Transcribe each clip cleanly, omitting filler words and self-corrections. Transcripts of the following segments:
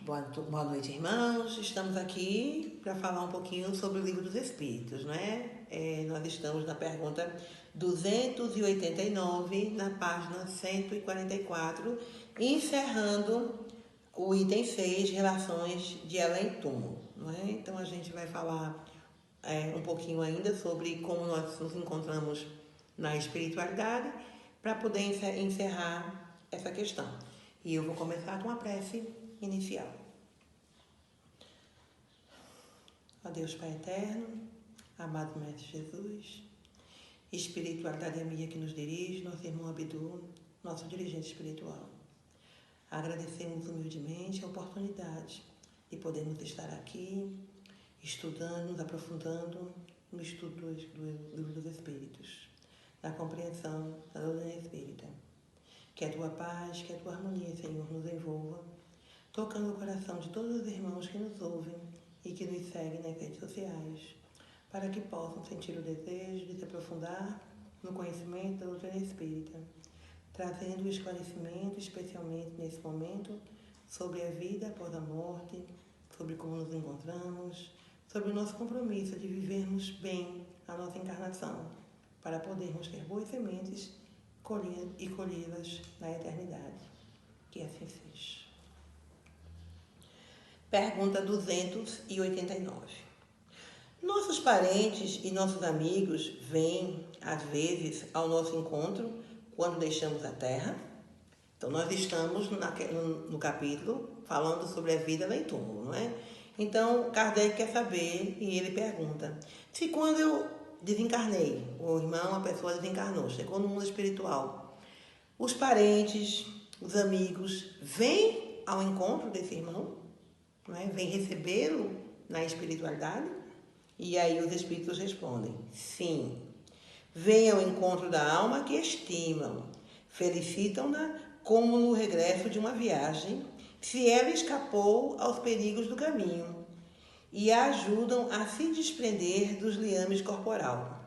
Boa noite, irmãos. Estamos aqui para falar um pouquinho sobre o Livro dos Espíritos, não é? Nós estamos na pergunta 289, na página 144, encerrando o item 6, Relações de Além-Túmulo, não é? Então, a gente vai falar um pouquinho ainda sobre como nós nos encontramos na espiritualidade para poder encerrar essa questão. E eu vou começar com a prece inicial. Ó Deus Pai Eterno, amado Mestre Jesus, espiritualidade amiga que nos dirige, nosso irmão Abdu, nosso dirigente espiritual. Agradecemos humildemente a oportunidade de podermos estar aqui, estudando, nos aprofundando no estudo do Livro dos Espíritos, na compreensão da doutrina espírita. Que a Tua paz, que a Tua harmonia, Senhor, nos envolva, tocando o coração de todos os irmãos que nos ouvem e que nos seguem nas redes sociais, para que possam sentir o desejo de se aprofundar no conhecimento da doutrina espírita, trazendo o esclarecimento, especialmente nesse momento, sobre a vida após a morte, sobre como nos encontramos, sobre o nosso compromisso de vivermos bem a nossa encarnação, para podermos ter boas sementes e colhê-las na eternidade. Que assim seja. Pergunta 289. Nossos parentes e nossos amigos vêm, às vezes, ao nosso encontro quando deixamos a Terra? Então, nós estamos no capítulo falando sobre a vida além do túmulo, não é? Então, Kardec quer saber e ele pergunta: se quando eu desencarnei, o irmão, a pessoa desencarnou, chegou no mundo espiritual, os parentes, os amigos, vêm ao encontro desse irmão, não é? Vêm recebê-lo na espiritualidade? E aí os espíritos respondem: sim, vêm ao encontro da alma que estimam, felicitam-na como no regresso de uma viagem, se ela escapou aos perigos do caminho, e a ajudam a se desprender dos liames corporal.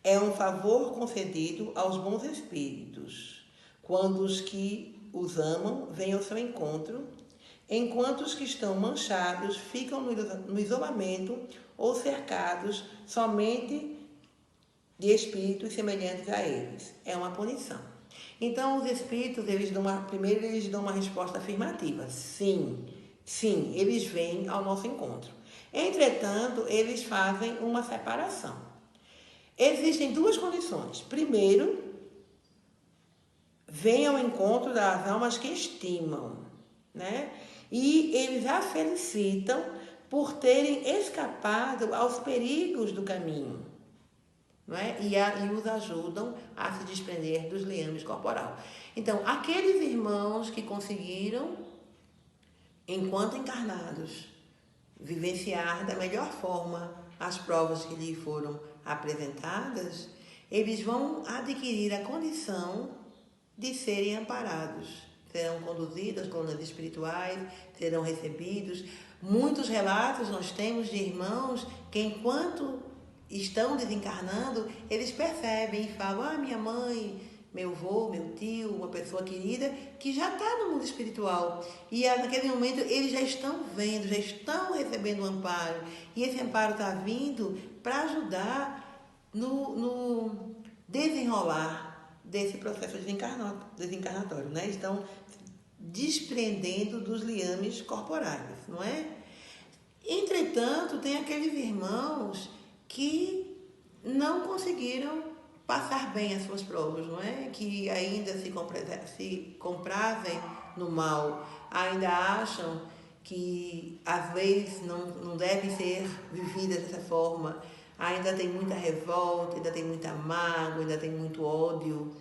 É um favor concedido aos bons espíritos, quando os que os amam vêm ao seu encontro, enquanto os que estão manchados ficam no isolamento ou cercados somente de espíritos semelhantes a eles. É uma punição. Então, os espíritos, primeiro eles dão uma resposta afirmativa. Sim, eles vêm ao nosso encontro. Entretanto, eles fazem uma separação. Existem duas condições. Primeiro, vêm ao encontro das almas que estimam, né? E eles a felicitam por terem escapado aos perigos do caminho, não é? E os ajudam a se desprender dos liames corporal. Então, aqueles irmãos que conseguiram, enquanto encarnados, vivenciar da melhor forma as provas que lhe foram apresentadas, eles vão adquirir a condição de serem amparados. Serão conduzidos às colunas espirituais, serão recebidos. Muitos relatos nós temos de irmãos que, enquanto estão desencarnando, eles percebem e falam: minha mãe, meu avô, meu tio, uma pessoa querida que já está no mundo espiritual. E naquele momento eles já estão vendo, já estão recebendo um amparo. E esse amparo está vindo para ajudar no desenrolar desse processo desencarnatório, né? Estão desprendendo dos liames corporais, não é? Entretanto, tem aqueles irmãos que não conseguiram passar bem as suas provas, não é? Que ainda se comprazem no mal, ainda acham que às vezes não devem ser vividas dessa forma, ainda tem muita revolta, ainda tem muita mágoa, ainda tem muito ódio.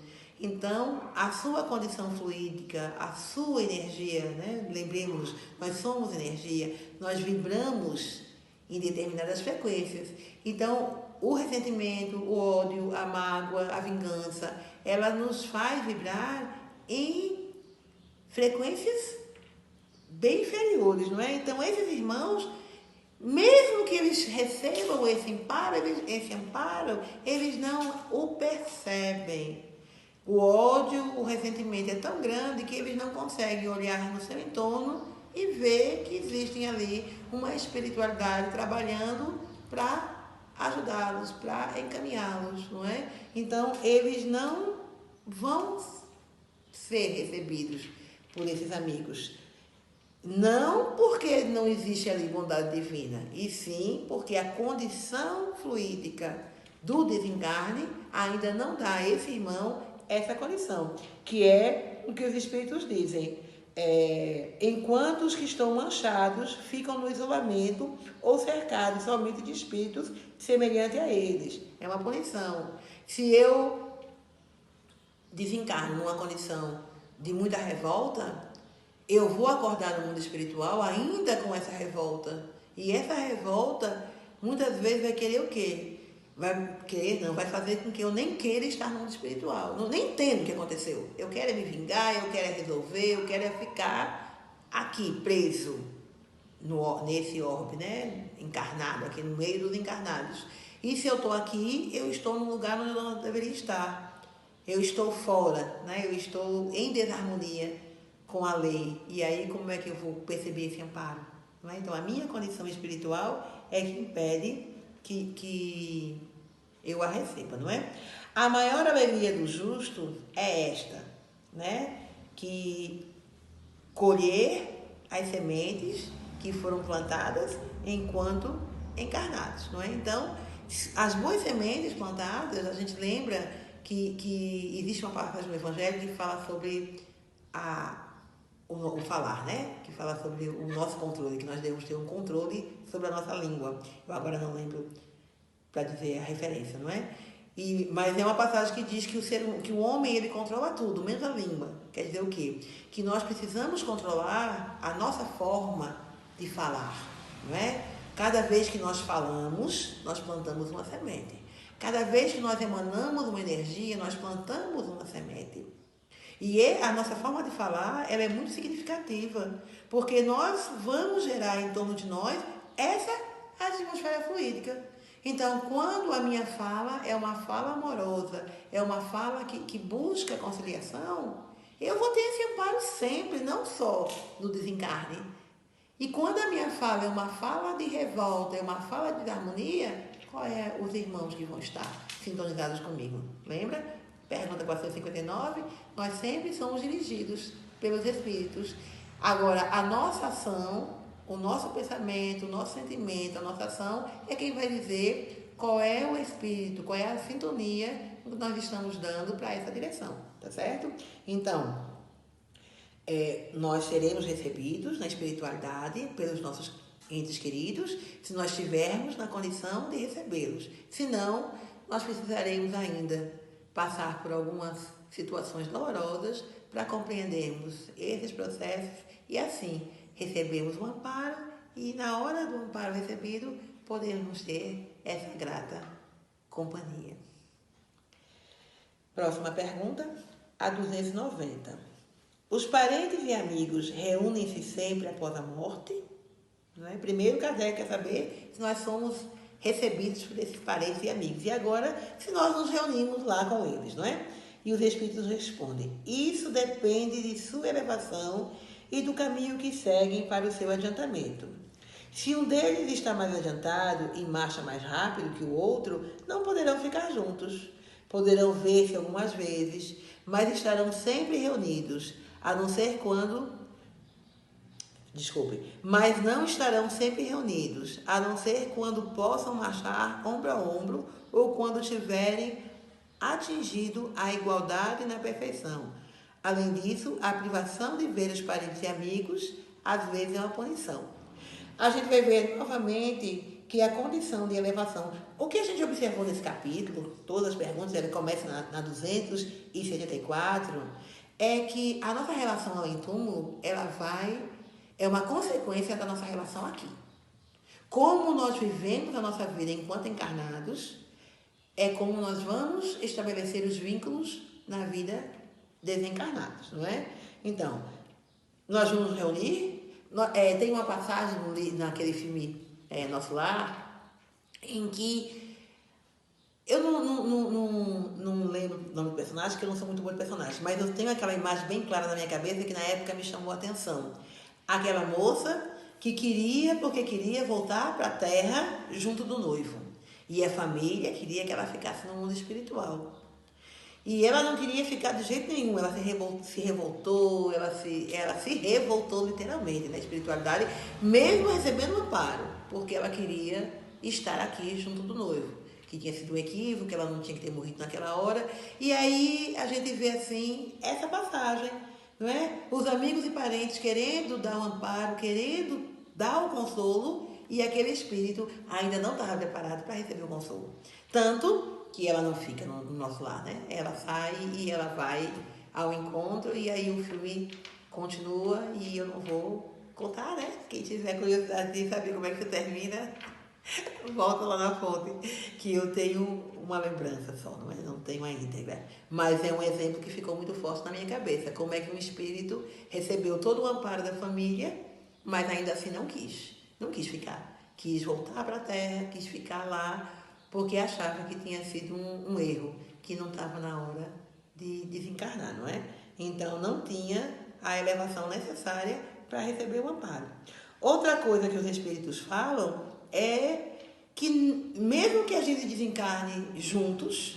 Então, a sua condição fluídica, a sua energia, né? Lembremos, nós somos energia, nós vibramos em determinadas frequências. Então, o ressentimento, o ódio, a mágoa, a vingança, ela nos faz vibrar em frequências bem inferiores, não é? Então, esses irmãos, mesmo que eles recebam esse amparo, eles não o percebem. O ódio, o ressentimento é tão grande que eles não conseguem olhar no seu entorno e ver que existem ali uma espiritualidade trabalhando para ajudá-los, para encaminhá-los, não é? Então, eles não vão ser recebidos por esses amigos. Não porque não existe ali bondade divina, e sim porque a condição fluídica do desencarne ainda não dá a esse irmão essa condição, que é o que os espíritos dizem. Enquanto os que estão manchados ficam no isolamento ou cercados somente de espíritos semelhantes a eles. É uma punição. Se eu desencarno numa condição de muita revolta, eu vou acordar no mundo espiritual ainda com essa revolta. E essa revolta, muitas vezes, vai querer o quê? Vai fazer com que eu nem queira estar no mundo espiritual. Não, nem entendo o que aconteceu. Eu quero me vingar, eu quero resolver, eu quero ficar aqui, preso, nesse orbe, né? Encarnado, aqui no meio dos encarnados. E se eu estou aqui, eu estou num lugar onde eu não deveria estar. Eu estou fora, né? Eu estou em desarmonia com a lei. E aí, como é que eu vou perceber esse amparo? Não é? Então, a minha condição espiritual é que impede que eu a receba, não é? A maior alegria do justo é esta, né? Que colher as sementes que foram plantadas enquanto encarnados, não é? Então, as boas sementes plantadas, a gente lembra que existe uma passagem no Evangelho que fala sobre o falar, né? Que fala sobre o nosso controle, que nós devemos ter um controle sobre a nossa língua. Eu agora não lembro para dizer a referência, não é? Mas é uma passagem que diz que o homem ele controla tudo, menos a língua. Quer dizer o quê? Que nós precisamos controlar a nossa forma de falar, não é? Cada vez que nós falamos, nós plantamos uma semente. Cada vez que nós emanamos uma energia, nós plantamos uma semente. E a nossa forma de falar, ela é muito significativa, porque nós vamos gerar em torno de nós essa atmosfera fluídica. Então, quando a minha fala é uma fala amorosa, é uma fala que busca conciliação, eu vou ter esse amparo sempre, não só no desencarne. E quando a minha fala é uma fala de revolta, é uma fala de harmonia, qual é os irmãos que vão estar sintonizados comigo? Lembra? Pergunta 459, nós sempre somos dirigidos pelos Espíritos. Agora, a nossa ação, o nosso pensamento, o nosso sentimento, a nossa ação é quem vai dizer qual é o Espírito, qual é a sintonia que nós estamos dando para essa direção, tá certo? Então, nós seremos recebidos na espiritualidade pelos nossos entes queridos, se nós estivermos na condição de recebê-los. Senão, nós precisaremos ainda passar por algumas situações dolorosas para compreendermos esses processos e assim recebermos o amparo e na hora do amparo recebido podermos ter essa grata companhia. Próxima pergunta, a 290. Os parentes e amigos reúnem-se sempre após a morte? Não é? Primeiro, Kardec quer saber se nós somos recebidos por esses parentes e amigos. E agora, se nós nos reunimos lá com eles, não é? E os Espíritos respondem, isso depende de sua elevação e do caminho que seguem para o seu adiantamento. Se um deles está mais adiantado e marcha mais rápido que o outro, não poderão ficar juntos. Poderão ver-se algumas vezes, mas estarão sempre reunidos, a não ser quando... mas não estarão sempre reunidos, a não ser quando possam marchar ombro a ombro ou quando tiverem atingido a igualdade na perfeição. Além disso, a privação de ver os parentes e amigos, às vezes, é uma punição. A gente vai ver novamente que a condição de elevação... O que a gente observou nesse capítulo, todas as perguntas, ele começa na 274, é que a nossa relação além túmulo, é uma consequência da nossa relação aqui. Como nós vivemos a nossa vida enquanto encarnados, é como nós vamos estabelecer os vínculos na vida desencarnados, não é? Então, nós vamos nos reunir. Tem uma passagem naquele filme Nosso Lar, em que eu não lembro o nome do personagem, porque eu não sou muito boa de personagem, mas eu tenho aquela imagem bem clara na minha cabeça que na época me chamou a atenção. Aquela moça que porque queria voltar para a terra junto do noivo. E a família queria que ela ficasse no mundo espiritual. E ela não queria ficar de jeito nenhum, ela se revoltou, ela se revoltou literalmente na espiritualidade, mesmo recebendo amparo, porque ela queria estar aqui junto do noivo, que tinha sido um equívoco, que ela não tinha que ter morrido naquela hora. E aí a gente vê assim essa passagem, não é? Os amigos e parentes querendo dar o amparo, querendo dar o consolo, e aquele espírito ainda não estava preparado para receber o consolo. Tanto que ela não fica no nosso lar, né? Ela sai e ela vai ao encontro, e aí o filme continua, e eu não vou contar, né? Quem tiver curiosidade de saber como é que termina, volta lá na fonte, que eu tenho uma lembrança só, não tenho a íntegra. Mas é um exemplo que ficou muito forte na minha cabeça. Como é que um espírito recebeu todo o amparo da família, mas ainda assim não quis ficar. Quis voltar para a terra, quis ficar lá, porque achava que tinha sido um erro, que não estava na hora de desencarnar, não é? Então não tinha a elevação necessária para receber o amparo. Outra coisa que os espíritos falam é que mesmo que a gente desencarne juntos,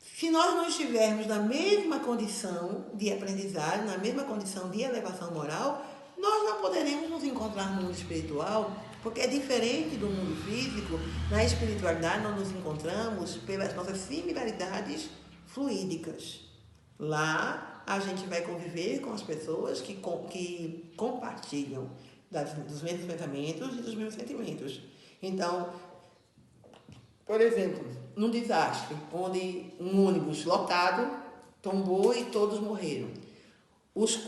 se nós não estivermos na mesma condição de aprendizagem, na mesma condição de elevação moral, nós não poderemos nos encontrar no mundo espiritual, porque é diferente do mundo físico. Na espiritualidade nós nos encontramos pelas nossas similaridades fluídicas. Lá a gente vai conviver com as pessoas que compartilham dos mesmos pensamentos e dos mesmos sentimentos. Então, por exemplo, num desastre onde um ônibus lotado tombou e todos morreram,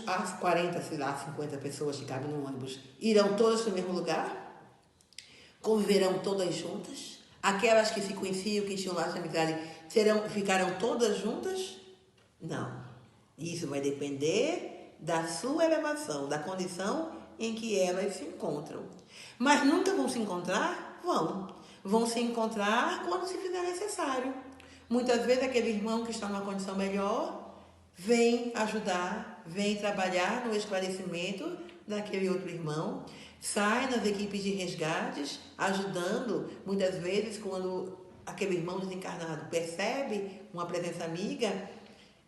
as 40, sei lá, 50 pessoas que cabem no ônibus irão todas no mesmo lugar? Conviverão todas juntas? Aquelas que se conheciam, que tinham laço de amizade, ficarão todas juntas? Não. Isso vai depender da sua elevação, da condição em que elas se encontram. Mas nunca vão se encontrar? Vão se encontrar quando se fizer necessário. Muitas vezes aquele irmão que está numa condição melhor vem ajudar, vem trabalhar no esclarecimento daquele outro irmão, sai nas equipes de resgates, ajudando, muitas vezes quando aquele irmão desencarnado percebe uma presença amiga,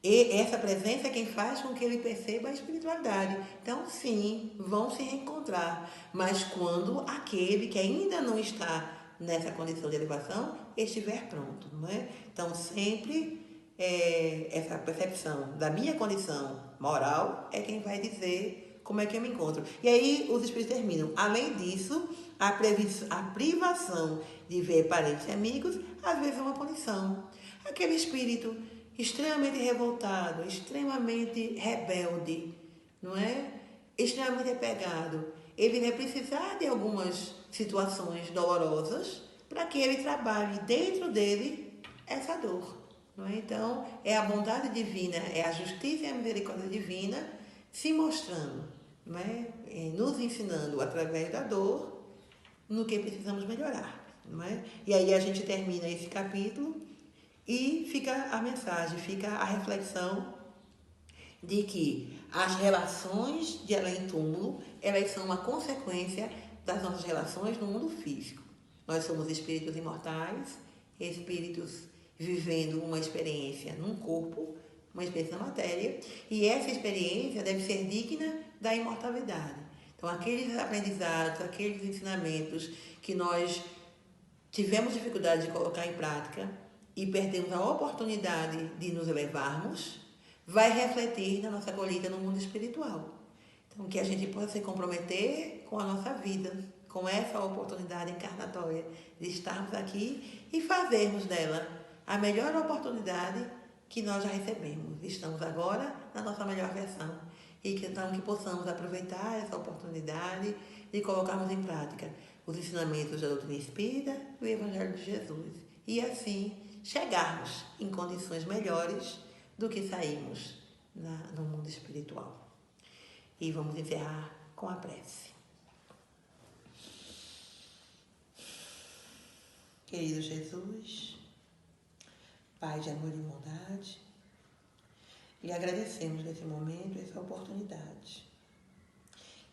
e essa presença é quem faz com que ele perceba a espiritualidade. Então, sim, vão se reencontrar, mas quando aquele que ainda não está nessa condição de elevação estiver pronto, não é? Então, sempre essa percepção da minha condição moral é quem vai dizer como é que eu me encontro. E aí os espíritos terminam. Além disso, a privação de ver parentes e amigos, às vezes é uma punição. Aquele espírito extremamente revoltado, extremamente rebelde, não é? Extremamente apegado. Ele vai precisar de algumas situações dolorosas para que ele trabalhe dentro dele essa dor. Não é? Então, é a bondade divina, é a justiça e a misericórdia divina se mostrando, não é? Nos ensinando através da dor no que precisamos melhorar. Não é? E aí a gente termina esse capítulo e fica a mensagem, fica a reflexão de que as relações de além-túmulo, elas são uma consequência das nossas relações no mundo físico. Nós somos espíritos imortais, espíritos vivendo uma experiência num corpo, uma experiência na matéria, e essa experiência deve ser digna da imortalidade. Então, aqueles aprendizados, aqueles ensinamentos que nós tivemos dificuldade de colocar em prática e perdemos a oportunidade de nos elevarmos, vai refletir na nossa colheita no mundo espiritual. Então, que a gente possa se comprometer com a nossa vida, com essa oportunidade encarnatória de estarmos aqui e fazermos dela a melhor oportunidade que nós já recebemos. Estamos agora na nossa melhor versão. E que, então, que possamos aproveitar essa oportunidade de colocarmos em prática os ensinamentos da doutrina espírita e o Evangelho de Jesus. E assim chegarmos em condições melhores do que saímos no mundo espiritual. E vamos encerrar com a prece. Querido Jesus, Pai de amor e bondade, lhe agradecemos nesse momento essa oportunidade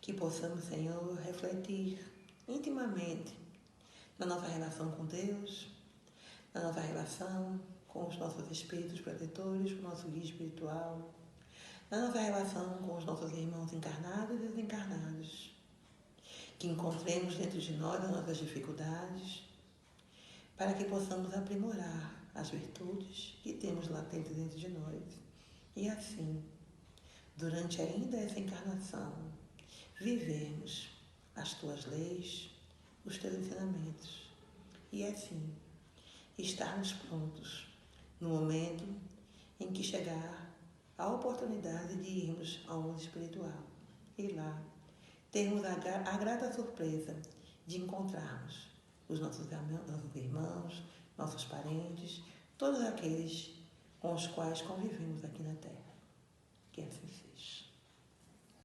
Que possamos, Senhor, refletir intimamente na nossa relação com Deus, na nossa relação com os nossos espíritos protetores, com o nosso guia espiritual, na nossa relação com os nossos irmãos encarnados e desencarnados. Que encontremos dentro de nós as nossas dificuldades, para que possamos aprimorar as virtudes que temos latentes dentro de nós. E assim, durante ainda essa encarnação, vivermos as tuas leis, os teus ensinamentos. E assim, estarmos prontos no momento em que chegar a oportunidade de irmos ao mundo espiritual. E lá, termos a grata surpresa de encontrarmos os nossos irmãos, nossos parentes, todos aqueles com os quais convivemos aqui na Terra. Que assim seja.